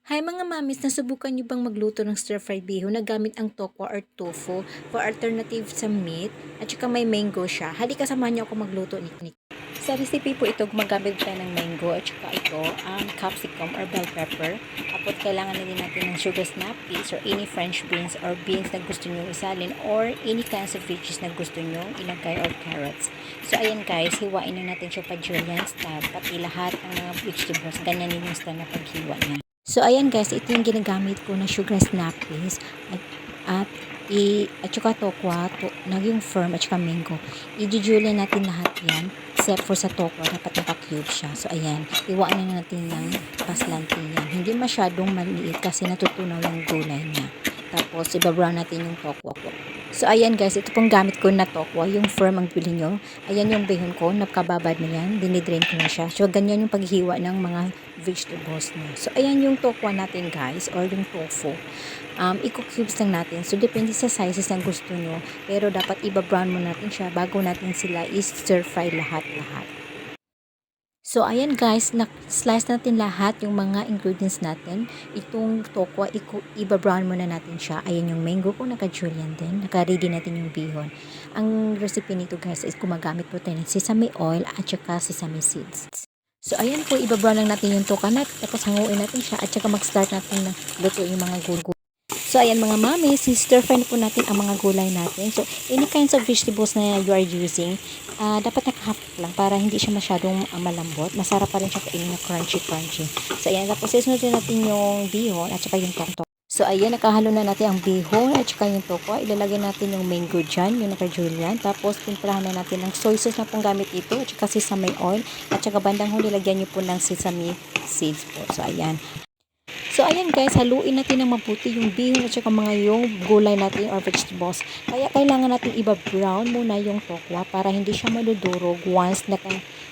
Hi mga mamis, nasubukan niyo bang magluto ng stir-fried bihon na gamit ang tokwa or tofu for alternative sa meat at saka may mango siya? Halika samahan niyo ako magluto ni. Sa recipe po ito, gumagamit tayo ng mango at saka ito ang capsicum or bell pepper. Tapos kailangan na din natin ng sugar snap peas or any French beans or beans na gusto niyo isalin or any kinds of veggies na gusto niyo ilagay or carrots. So ayan guys, hiwain na natin siya pa julienne style, pati lahat ng mga vegetables. Ganyan din yung style na paghiwa niya. So, ayan guys, ito yung ginagamit ko na sugar snappies at saka tokwa, yung firm at saka mango. I-julienne natin lahat yan except for sa tokwa, dapat naka-cube siya. So, ayan, iwaan na natin ng paslante yan. Hindi masyadong maliit kasi natutunaw yung gulay niya. Tapos, ibabrown natin yung tokwa ko. So, ayan guys, ito pong gamit ko na tokwa, yung firm ang bili nyo. Ayan yung bihon ko, napakababad na yan, dinidrain ko na siya. So, ganyan yung paghiwa ng mga vegetables niya. So, ayan yung tokwa natin guys, or yung tofu. I-cubes lang natin. So, depende sa sizes ng gusto nyo. Pero, dapat ibabrown mo natin siya bago natin sila i-stir-fry lahat-lahat. So, ayan guys, slice natin lahat yung mga ingredients natin. Itong tokwa, i-brown muna natin siya. Ayan yung mango ko, naka-julienne din. Naka-ready natin yung bihon. Ang recipe nito guys is gumagamit po tayo ng sesame oil at saka sesame seeds. So, ayan po, i-brown lang natin yung coconut. Tapos hanguin natin siya at saka mag-start natin na luto yung mga gulay. So, ayan mga mami, stir-fry po natin ang mga gulay natin. So, any kinds of vegetables na you are using, dapat nakahapok lang para hindi siya masyadong malambot. Masarap pa rin siya kainin na crunchy-crunchy. So, ayan, tapos isunod natin yung bihon at saka yung tokwa. So, ayan, nakahalo na natin ang bihon at saka yung tokwa. Ilalagay natin yung mango dyan, yung naka-julienne. Tapos, timplahan na natin ng soy sauce na pong gamit ito at saka sesame oil. At saka bandang huli, lagyan nyo po ng sesame seeds po. So, ayan. So, ayan guys, haluin natin ng mabuti yung bihon at saka mga yung gulay natin or vegetables. Kaya kailangan natin iba-brown muna yung tokwa para hindi siya madudurog once na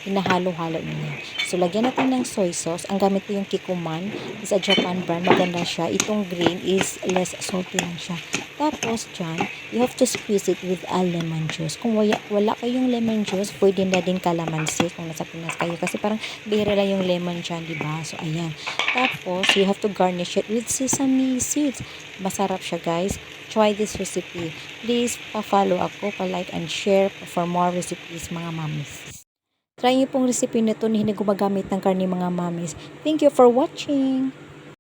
hinahalo-halo niya. So, lagyan natin ng soy sauce. Ang gamit ko yung Kikkoman is a Japan brand. Maganda siya. Itong green is less salty lang siya. Tapos, dyan, you have to squeeze it with a lemon juice. Kung wala kayong lemon juice, pwede na din kalamansi kung nasa Pinas kayo. Kasi parang bihira lang yung lemon dyan, diba? So, ayan. Tapos, you have to garnish it with sesame seeds. Masarap siya, guys. Try this recipe. Please, pa-follow ako, pa-like and share for more recipes, mga mamis. Try niyo pong recipe nito na hindi gumagamit ng karne, mga mamis. Thank you for watching.